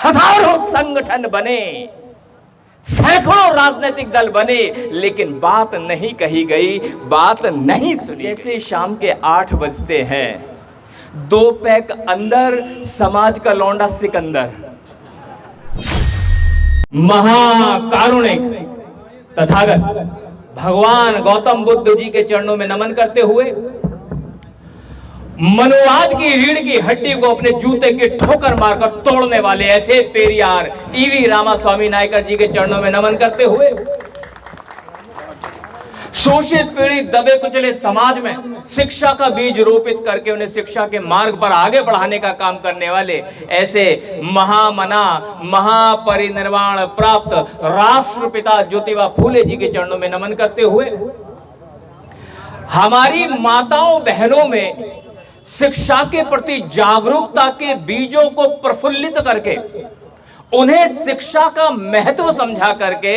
हजारों संगठन बने, सैकड़ों राजनीतिक दल बने, लेकिन बात नहीं कही गई, बात नहीं सुनी। जैसे शाम के 8 बजते हैं, 2 पैक अंदर समाज का लौंडा सिकंदर महाकारुणिक तथागत भगवान गौतम बुद्ध जी के चरणों में नमन करते हुए मनुवाद की रीढ़ की हड्डी को अपने जूते के ठोकर मारकर तोड़ने वाले ऐसे पेरियार ईवी रामास्वामी नायकर जी के चरणों में नमन करते हुए शोषित पीड़ित दबे कुचले समाज में शिक्षा का बीज रोपित करके उन्हें शिक्षा के मार्ग पर आगे बढ़ाने का काम करने वाले ऐसे महामना महापरिनिर्वाण प्राप्त राष्ट्रपिता ज्योतिबा फूले जी के चरणों में नमन करते हुए हमारी माताओं बहनों में शिक्षा के प्रति जागरूकता के बीजों को प्रफुल्लित करके उन्हें शिक्षा का महत्व समझा करके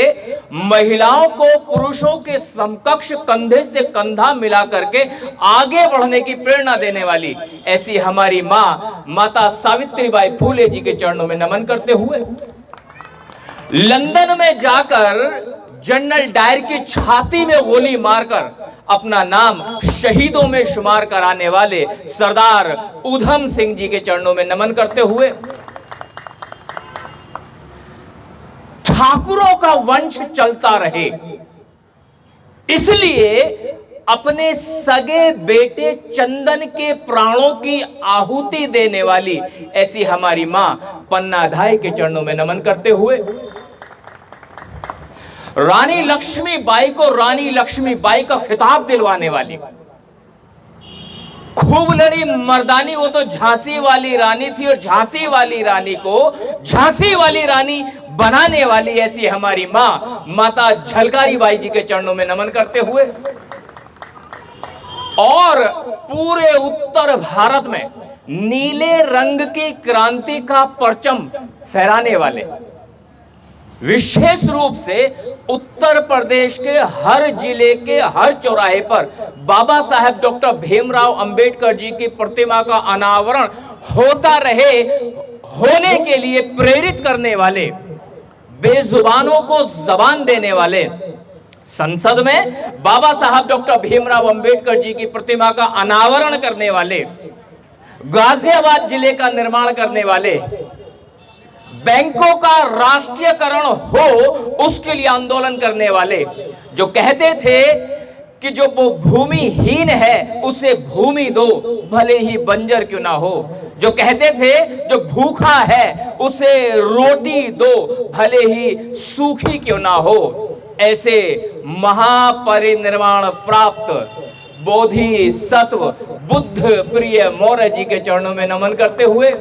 महिलाओं को पुरुषों के समकक्ष कंधे से कंधा मिला करके आगे बढ़ने की प्रेरणा देने वाली ऐसी हमारी मां माता सावित्रीबाई फूले जी के चरणों में नमन करते हुए लंदन में जाकर जनरल डायर की छाती में गोली मारकर अपना नाम शहीदों में शुमार कराने वाले सरदार उधम सिंह जी के चरणों में नमन करते हुए ठाकुरों का वंश चलता रहे, इसलिए अपने सगे बेटे चंदन के प्राणों की आहुति देने वाली ऐसी हमारी मां पन्नाधाय के चरणों में नमन करते हुए रानी लक्ष्मीबाई को रानी लक्ष्मीबाई का खिताब दिलवाने वाली खूब लड़ी मर्दानी, वो तो झांसी वाली रानी थी और झांसी वाली रानी को झांसी वाली रानी बनाने वाली ऐसी हमारी मां माता झलकारी बाई जी के चरणों में नमन करते हुए और पूरे उत्तर भारत में नीले रंग की क्रांति का परचम फहराने वाले विशेष रूप से उत्तर प्रदेश के हर जिले के हर चौराहे पर बाबा साहेब डॉक्टर भीमराव अंबेडकर जी की प्रतिमा का अनावरण होता रहे, होने के लिए प्रेरित करने वाले, बेजुबानों को जबान देने वाले, संसद में बाबा साहब डॉक्टर भीमराव अंबेडकर जी की प्रतिमा का अनावरण करने वाले, गाजियाबाद जिले का निर्माण करने वाले, बैंकों का राष्ट्रीयकरण हो उसके लिए आंदोलन करने वाले, जो कहते थे कि जो वो भूमिहीन है उसे भूमि दो भले ही बंजर क्यों ना हो, जो कहते थे जो भूखा है उसे रोटी दो भले ही सूखी क्यों ना हो, ऐसे महापरिनिर्वाण प्राप्त बोधि सत्व बुद्ध प्रिय मौर्य जी के चरणों में नमन करते हुए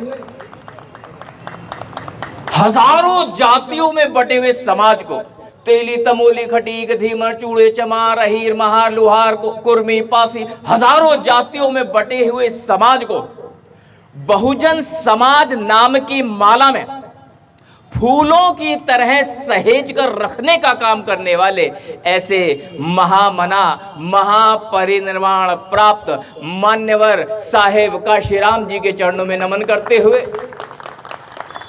हजारों जातियों में बटे हुए समाज को तेली तमोली खटीक धीमर चूड़े चमार अहीर महार लुहार कुर्मी पासी हजारों जातियों में बटे हुए समाज को बहुजन समाज नाम की माला में फूलों की तरह सहेज कर रखने का काम करने वाले ऐसे महामना महापरिनिर्वाण प्राप्त मान्यवर साहेब काशीराम जी के चरणों में नमन करते हुए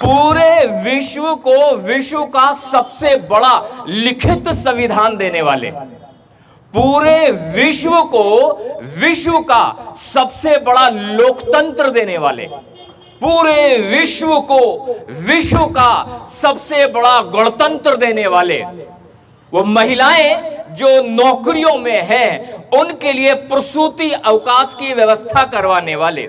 पूरे विश्व को विश्व का सबसे बड़ा लिखित संविधान देने वाले, पूरे विश्व को विश्व का सबसे बड़ा लोकतंत्र देने वाले, पूरे विश्व को विश्व का सबसे बड़ा गणतंत्र देने वाले, वो महिलाएं जो नौकरियों में हैं उनके लिए प्रसूति अवकाश की व्यवस्था करवाने वाले,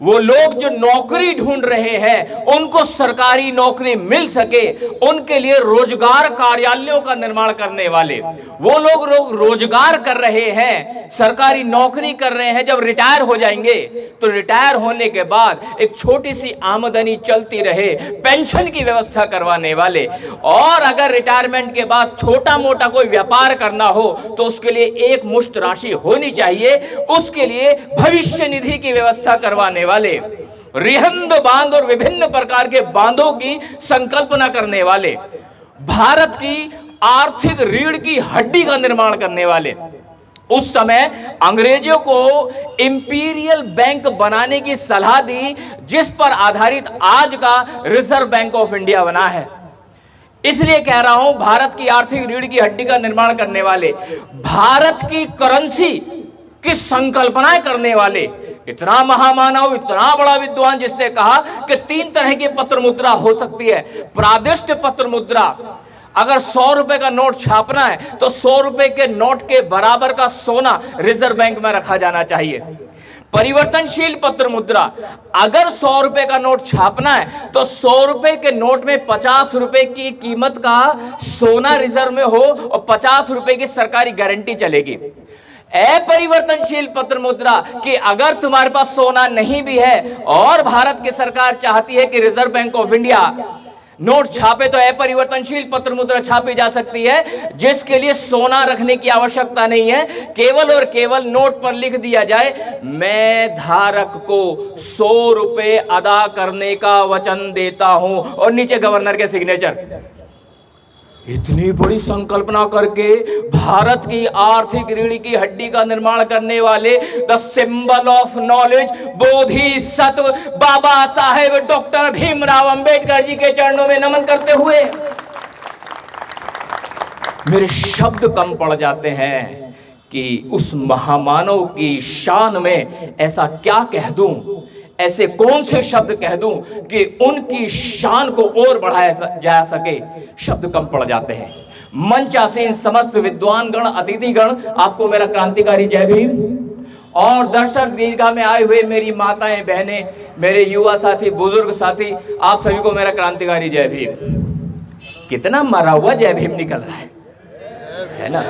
वो लोग जो नौकरी ढूंढ रहे हैं उनको सरकारी नौकरी मिल सके उनके लिए रोजगार कार्यालयों का निर्माण करने वाले, वो लोग रोजगार कर रहे हैं सरकारी नौकरी कर रहे हैं, जब रिटायर हो जाएंगे तो रिटायर होने के बाद एक छोटी सी आमदनी चलती रहे पेंशन की व्यवस्था करवाने वाले, और अगर रिटायरमेंट के बाद छोटा मोटा कोई व्यापार करना हो तो उसके लिए एक मुश्त राशि होनी चाहिए, उसके लिए भविष्य निधि की व्यवस्था करवाने वाले, रिहंद बांध और विभिन्न प्रकार के बांधों की संकल्पना करने वाले, भारत की आर्थिक रीढ़ की हड्डी का निर्माण करने वाले, उस समय अंग्रेजों को इंपीरियल बैंक बनाने की सलाह दी, जिस पर आधारित आज का रिजर्व बैंक ऑफ इंडिया बना है। इसलिए कह रहा हूं, भारत की आर्थिक रीढ़ की हड्डी का निर्माण करने वाले, भारत की करेंसी की संकल्पनाएं करने वाले इतना महामानव, इतना बड़ा विद्वान, जिसने कहा कि 3 तरह की पत्र मुद्रा हो सकती है। प्रादिष्ट पत्र मुद्रा, अगर 100 रुपए का नोट छापना है तो 100 रुपए के नोट के बराबर का सोना रिजर्व बैंक में रखा जाना चाहिए। परिवर्तनशील पत्र मुद्रा, अगर 100 रुपए का नोट छापना है तो 100 रुपए के नोट में 50 रुपए की कीमत का सोना रिजर्व में हो और 50 रुपए की सरकारी गारंटी चलेगी। अपरिवर्तनशील पत्र मुद्रा कि अगर तुम्हारे पास सोना नहीं भी है और भारत की सरकार चाहती है कि reserve bank of India note छापे, तो अपरिवर्तनशील पत्र मुद्रा छापी जा सकती है, जिसके लिए सोना रखने की आवश्यकता नहीं है। केवल और केवल नोट पर लिख दिया जाए, मैं धारक को 100 रुपए अदा करने का वचन देता हूं, और नीचे गवर्नर के सिग्नेचर। इतनी बड़ी संकल्पना करके भारत की आर्थिक रीढ़ की हड्डी का निर्माण करने वाले the symbol of knowledge Bodhisattva Baba Saheb doctor Bhimrao Ambedkar ji के चरणों में नमन करते हुए मेरे शब्द कम पड़ जाते हैं कि उस महामानव की शान में ऐसा क्या कह दूं, ऐसे कौन से शब्द कह दूं कि उनकी शान को और बढ़ाया जा सके। शब्द कम पड़ जाते हैं। मंच आसीन समस्त विद्वान गण, अतिथिगण, आपको मेरा क्रांतिकारी जय भीम। और दर्शक दीर्घा में आए हुए मेरी माताएं, बहनें, मेरे युवा साथी, बुजुर्ग साथी, आप सभी को मेरा क्रांतिकारी जय भीम। कितना मरा हुआ जय भीम निकल रहा है ना?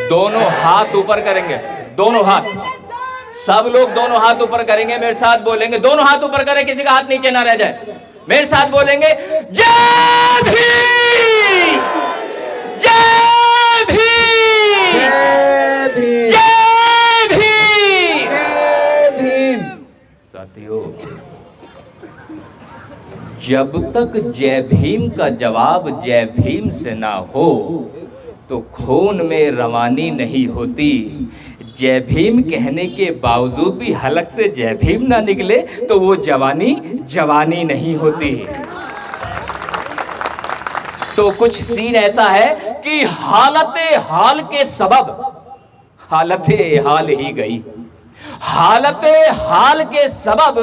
दोनों हाथ ऊपर करेंगे, दोनों हाथ, सब लोग दोनों हाथ ऊपर करेंगे, मेरे साथ बोलेंगे, दोनों हाथ ऊपर करें, किसी का हाथ नीचे ना रह जाए। मेरे साथ बोलेंगे, जय भीम, जय भीम, जय भीम, जय भीम। साथियों, जब तक जय भीम का जवाब जय भीम से ना हो तो खून में रवानी नहीं होती। जय भीम कहने के बावजूद भी हलक से जय भीम ना निकले तो वो जवानी जवानी नहीं होती। तो कुछ सीन ऐसा है कि हालते हाल के सबब हालते हाल ही गई, हालते हाल के सबब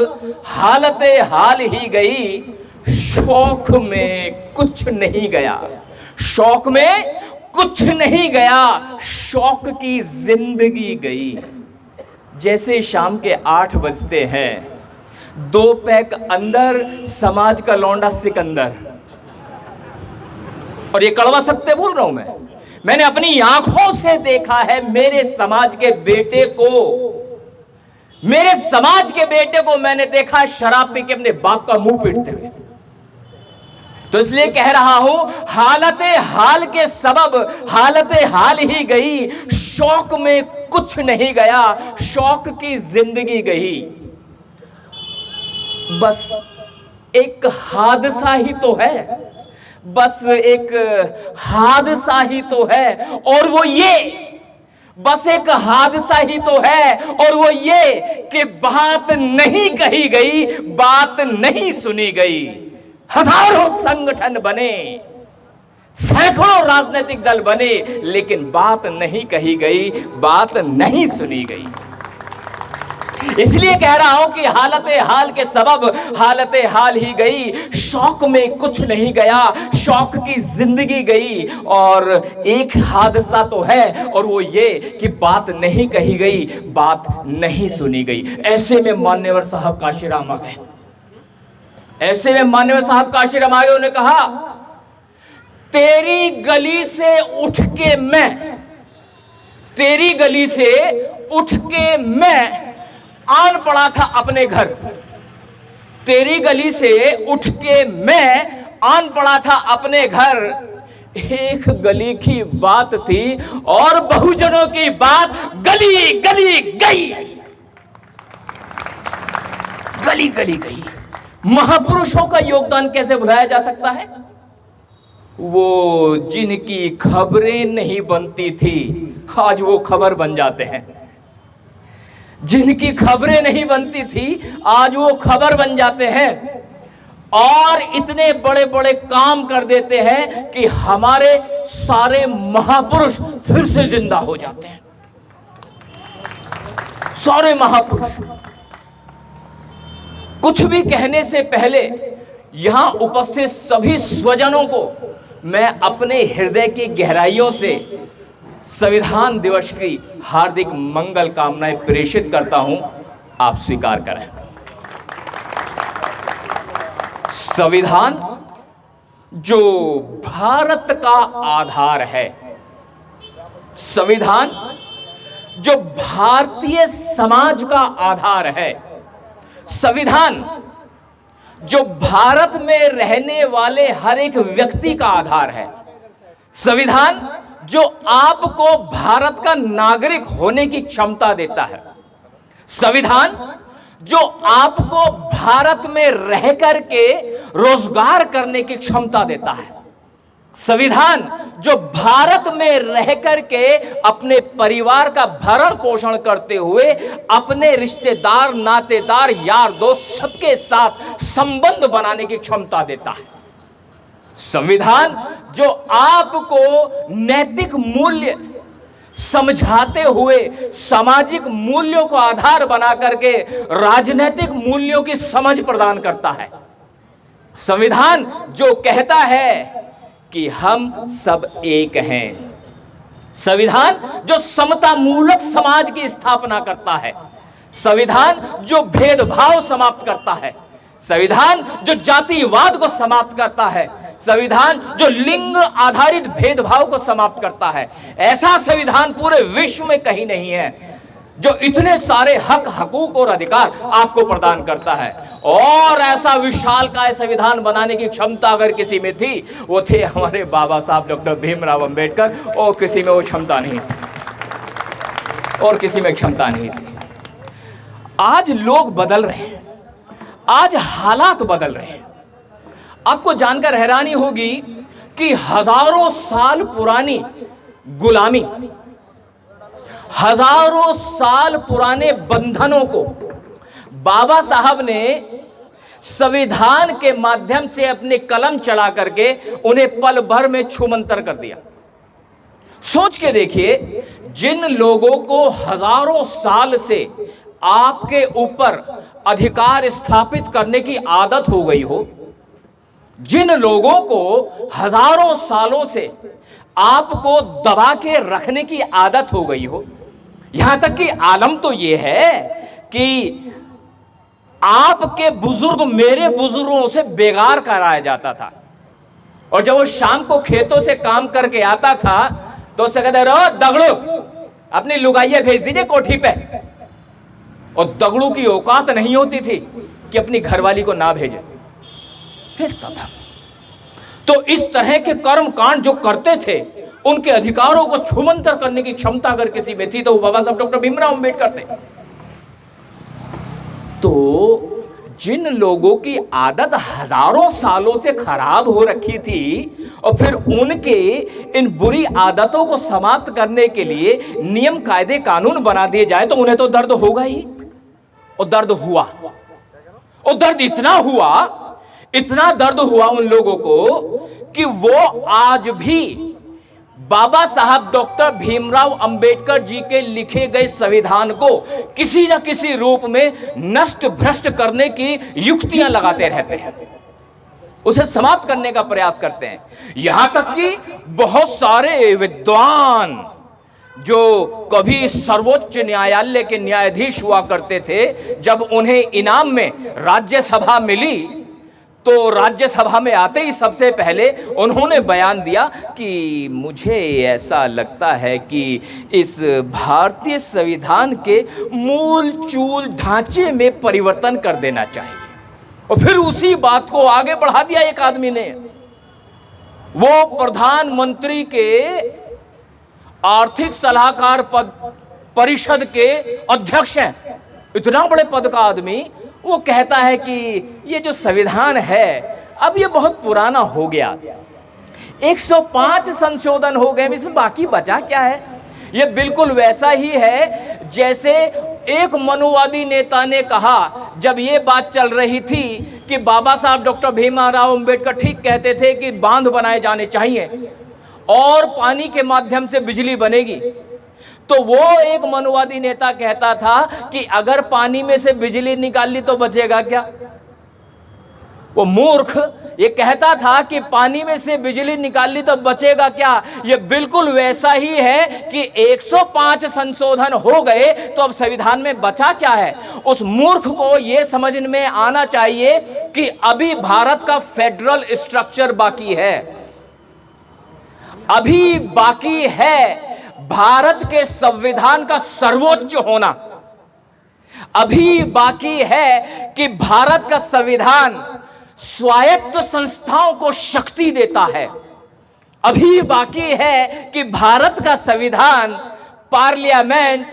हालते हाल ही गई। शौक में कुछ नहीं गया, शौक में कुछ नहीं गया, शौक की जिंदगी गई। जैसे शाम के 8 बजते हैं, 2 पैक अंदर, समाज का लौंडा सिकंदर। और ये कड़वा सत्य बोल रहा हूं मैंने अपनी आंखों से देखा है मेरे समाज के बेटे को, मेरे समाज के बेटे को मैंने देखा शराब पी के अपने बाप का मुंह पीटते हुए। तो इसलिए कह रहा हूं, हालते हाल के सबब हालते हाल ही गई। शौक में कुछ नहीं गया, शौक की जिंदगी गई। बस एक हादसा ही तो है, बस एक हादसा ही तो है, और वो ये, बस एक हादसा ही तो है, और वो ये कि बात नहीं कही गई, बात नहीं सुनी गई। हजारों संगठन बने, सैकड़ों राजनीतिक दल बने, लेकिन बात नहीं कही गई, बात नहीं सुनी गई। इसलिए कह रहा हूं कि हालते हाल के सबब हालते हाल ही गई। शौक में कुछ नहीं गया, शौक की जिंदगी गई। और एक हादसा तो है, और वो ये कि बात नहीं कही गई, बात नहीं सुनी गई। ऐसे में मान्यवर साहब काशीराम आ गए, ऐसे में मान्यवर साहब काशीराम आ गए। उन्होंने कहा, तेरी गली से उठ के मैं, तेरी गली से उठ के मैं आन पड़ा था अपने घर, तेरी गली से उठ के मैं आन पड़ा था अपने घर। एक गली की बात थी और बहुजनों की बात गली गली गई, गली गली गई। महापुरुषों का योगदान कैसे भुलाया जा सकता है? वो जिनकी खबरें नहीं बनती थी, आज वो खबर बन जाते हैं। जिनकी खबरें नहीं बनती थी, आज वो खबर बन जाते हैं और इतने बड़े बड़े काम कर देते हैं कि हमारे सारे महापुरुष फिर से जिंदा हो जाते हैं। सारे महापुरुष। कुछ भी कहने से पहले यहां उपस्थित सभी स्वजनों को मैं अपने हृदय की गहराइयों से संविधान दिवस की हार्दिक मंगल कामनाएं प्रेषित करता हूं। आप स्वीकार करें। संविधान जो भारत का आधार है, संविधान जो भारतीय समाज का आधार है, संविधान जो भारत में रहने वाले हर एक व्यक्ति का आधार है, संविधान जो आपको भारत का नागरिक होने की क्षमता देता है, संविधान जो आपको भारत में रह करके रोजगार करने की क्षमता देता है, संविधान जो भारत में रह करके अपने परिवार का भरण पोषण करते हुए अपने रिश्तेदार, नातेदार, यार दोस्त सबके साथ संबंध बनाने की क्षमता देता है, संविधान जो आपको नैतिक मूल्य समझाते हुए सामाजिक मूल्यों को आधार बना करके राजनीतिक मूल्यों की समझ प्रदान करता है, संविधान जो कहता है कि हम सब एक हैं, संविधान जो समता मूलक समाज की स्थापना करता है, संविधान जो भेदभाव समाप्त करता है, संविधान जो जातिवाद को समाप्त करता है, संविधान जो लिंग आधारित भेदभाव को समाप्त करता है। ऐसा संविधान पूरे विश्व में कहीं नहीं है जो इतने सारे हक, हकूक और अधिकार आपको प्रदान करता है। और ऐसा विशालकाय संविधान बनाने की क्षमता अगर किसी में थी, वो थे हमारे बाबा साहब डॉक्टर भीमराव अंबेडकर, और किसी में वो क्षमता नहीं थी, और किसी में क्षमता नहीं थी। आज लोग बदल रहे हैं, आज हालात बदल रहे हैं। आपको जानकर हैरानी होगी कि हजारों साल पुरानी गुलामी, हजारों साल पुराने बंधनों को बाबा साहब ने संविधान के माध्यम से अपने कलम चला करके उन्हें पल भर में छूमंतर कर दिया। सोच के देखिए, जिन लोगों को हजारों साल से आपके ऊपर अधिकार स्थापित करने की आदत हो गई हो, जिन लोगों को हजारों सालों से आपको दबा के रखने की आदत हो गई हो, यहां तक कि आलम तो यह है कि आपके बुजुर्ग मेरे बुजुर्गों से बेगार कराया जाता था, और जब वो शाम को खेतों से काम करके आता था तो उससे कहते रहो दगड़ू अपनी लुगाइयां भेज दीजिए कोठी पे, और दगड़ू की औकात नहीं होती थी कि अपनी घरवाली को ना भेजे, हिस्सा था। तो इस तरह के कर्म कांड जो करते थे, उनके अधिकारों को छूमंतर करने की क्षमता अगर किसी में थी तो वो बाबा साहब डॉक्टर भीमराव अंबेडकर थे। तो जिन लोगों की आदत हजारों सालों से खराब हो रखी थी और फिर उनके इन बुरी आदतों को समाप्त करने के लिए नियम कायदे कानून बना दिए जाए तो उन्हें तो दर्द होगा ही, और दर्द हुआ, और दर्द इतना दर्द हुआ उन लोगों को कि वो आज भी बाबा साहब डॉक्टर भीमराव अंबेडकर जी के लिखे गए संविधान को किसी न किसी रूप में नष्ट भ्रष्ट करने की युक्तियां लगाते रहते हैं, उसे समाप्त करने का प्रयास करते हैं। यहां तक कि बहुत सारे विद्वान जो कभी सर्वोच्च न्यायालय के न्यायाधीश हुआ करते थे, जब उन्हें इनाम में राज्यसभा मिली तो राज्यसभा में आते ही सबसे पहले उन्होंने बयान दिया कि मुझे ऐसा लगता है कि इस भारतीय संविधान के मूल चूल ढांचे में परिवर्तन कर देना चाहिए। और फिर उसी बात को आगे बढ़ा दिया एक आदमी ने, वो प्रधानमंत्री के आर्थिक सलाहकार पद परिषद के अध्यक्ष हैं, इतना बड़े पद का आदमी, वो कहता है कि ये जो संविधान है अब ये बहुत पुराना हो गया, 105 संशोधन हो गए, इसमें बाकी बचा क्या है। ये बिल्कुल वैसा ही है जैसे एक मनुवादी नेता ने कहा, जब ये बात चल रही थी कि बाबा साहब डॉक्टर भीमराव अंबेडकर ठीक कहते थे कि बांध बनाए जाने चाहिए और पानी के माध्यम से बिजली बनेगी, तो वो एक मनुवादी नेता कहता था कि अगर पानी में से बिजली निकाल ली तो बचेगा क्या। वो मूर्ख ये कहता था कि पानी में से बिजली निकाल ली तो बचेगा क्या। ये बिल्कुल वैसा ही है कि 105 संशोधन हो गए तो अब संविधान में बचा क्या है। उस मूर्ख को ये समझ में आना चाहिए कि अभी भारत का फेडरल स्ट्रक्चर बाकी है, अभी बाकी है भारत के संविधान का सर्वोच्च होना, अभी बाकी है कि भारत का संविधान स्वायत्त संस्थाओं को शक्ति देता है, अभी बाकी है कि भारत का संविधान पार्लियामेंट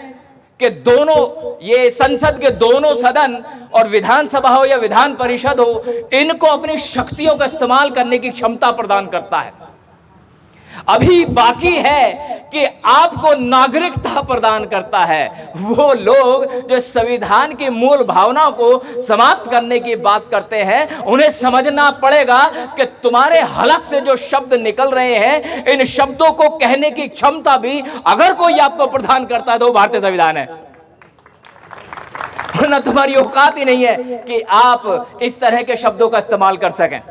के दोनों, ये संसद के दोनों सदन और विधानसभा हो या विधान परिषद हो, इनको अपनी शक्तियों का इस्तेमाल करने की क्षमता प्रदान करता है। अभी बाकी है कि आपको नागरिकता प्रदान करता है। वो लोग जो संविधान की मूल भावनाओं को समाप्त करने की बात करते हैं, उन्हें समझना पड़ेगा कि तुम्हारे हलक से जो शब्द निकल रहे हैं, इन शब्दों को कहने की क्षमता भी अगर कोई आपको प्रदान करता है तो भारतीय संविधान है, वरना तुम्हारी औकात ही नहीं है कि आप इस तरह के शब्दों का इस्तेमाल कर सकें।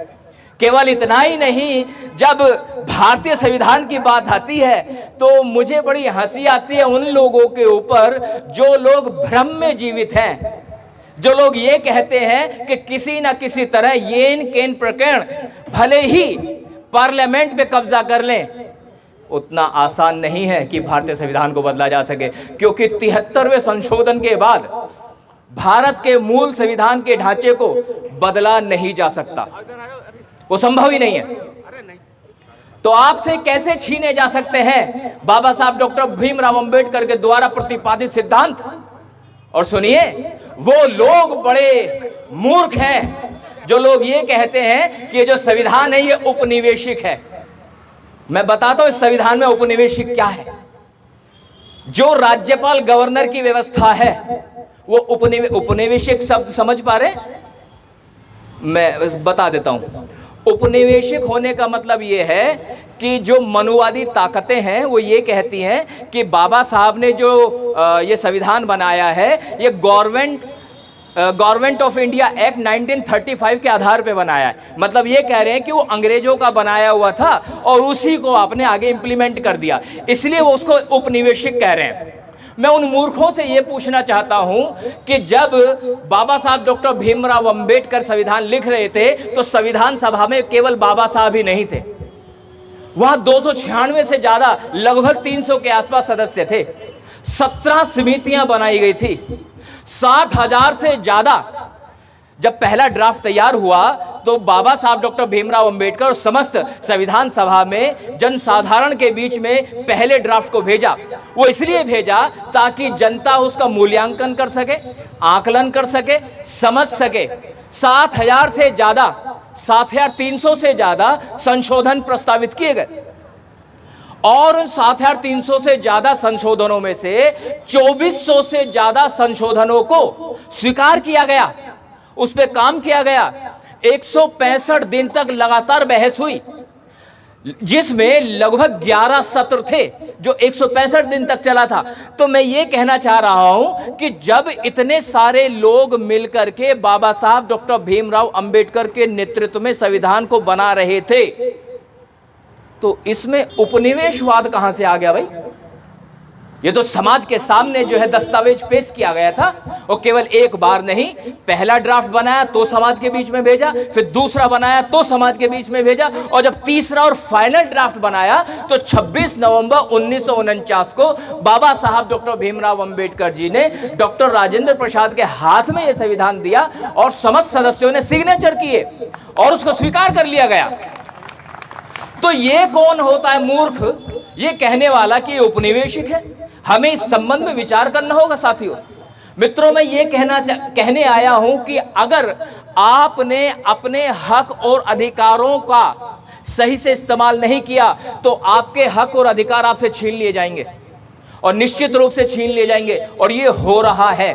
केवल इतना ही नहीं, जब भारतीय संविधान की बात आती है तो मुझे बड़ी हंसी आती है उन लोगों के ऊपर जो लोग भ्रम में जीवित हैं, जो लोग ये कहते हैं कि किसी ना किसी तरह येन केन प्रकरण भले ही पार्लियामेंट पे कब्जा कर लें, उतना आसान नहीं है कि भारतीय संविधान को बदला जा सके, क्योंकि 73वें संशोधन के बाद भारत के मूल संविधान के ढांचे को बदला नहीं जा सकता, वो संभव ही नहीं है। तो आपसे कैसे छीने जा सकते हैं बाबा साहब डॉक्टर भीमराव अंबेडकर के द्वारा प्रतिपादित सिद्धांत। और सुनिए, वो लोग बड़े मूर्ख हैं जो लोग ये कहते हैं कि जो संविधान है ये उपनिवेशिक है। मैं बताता हूं इस संविधान में उपनिवेशिक क्या है। जो राज्यपाल गवर्नर की व्यवस्था है वो उपनिवेशिक शब्द समझ पा रहे, मैं बता देता हूं। उपनिवेशिक होने का मतलब ये है कि जो मनुवादी ताकतें हैं वो ये कहती हैं कि बाबा साहब ने जो ये संविधान बनाया है ये गवर्नमेंट ऑफ इंडिया एक्ट 1935 के आधार पे बनाया है। मतलब ये कह रहे हैं कि वो अंग्रेजों का बनाया हुआ था और उसी को आपने आगे इंप्लीमेंट कर दिया, इसलिए वो उसको उपनिवेशिक कह रहे हैं। मैं उन मूर्खों से ये पूछना चाहता हूं कि जब बाबा साहब डॉक्टर भीमराव अंबेडकर संविधान लिख रहे थे तो संविधान सभा में केवल बाबा साहब ही नहीं थे, वहां 296 से ज्यादा, लगभग 300 के आसपास सदस्य थे। 17 समितियां बनाई गई थी, 7000 से ज्यादा। जब पहला ड्राफ्ट तैयार हुआ तो बाबा साहब डॉक्टर भीमराव अंबेडकर और समस्त संविधान सभा में जनसाधारण के बीच में पहले ड्राफ्ट को भेजा। वो इसलिए भेजा ताकि जनता उसका मूल्यांकन कर सके, आकलन कर सके, समझ सके। 7000 से ज्यादा, 7300 से ज्यादा संशोधन प्रस्तावित किए गए और उन 7300 से ज्यादा संशोधनों में से 2400 से ज्यादा संशोधनों को स्वीकार किया गया, उस पे काम किया गया। 165 दिन तक लगातार बहस हुई, जिसमें लगभग 11 सत्र थे जो 165 दिन तक चला था। तो मैं ये कहना चाह रहा हूं कि जब इतने सारे लोग मिलकर के बाबा साहब डॉक्टर भीमराव अंबेडकर के नेतृत्व में संविधान को बना रहे थे तो इसमें उपनिवेशवाद कहां से आ गया भाई। ये तो समाज के सामने जो है दस्तावेज पेश किया गया था, और केवल एक बार नहीं, पहला ड्राफ्ट बनाया तो समाज के बीच में भेजा, फिर दूसरा बनाया तो समाज के बीच में भेजा, और जब तीसरा और फाइनल ड्राफ्ट बनाया तो 26 नवंबर 1949 को बाबा साहब डॉक्टर भीमराव अंबेडकर जी ने डॉक्टर राजेंद्र प्रसाद के हाथ में यह संविधान दिया और समस्त सदस्यों ने सिग्नेचर किए और उसको स्वीकार कर लिया गया। तो ये कौन होता है मूर्ख ये कहने वाला कि ये उपनिवेशिक है। हमें इस संबंध में विचार करना होगा साथियों। मित्रों, मैं ये कहने आया हूं कि अगर आपने अपने हक और अधिकारों का सही से इस्तेमाल नहीं किया तो आपके हक और अधिकार आपसे छीन लिए जाएंगे, और निश्चित रूप से छीन लिए जाएंगे, और ये हो रहा है।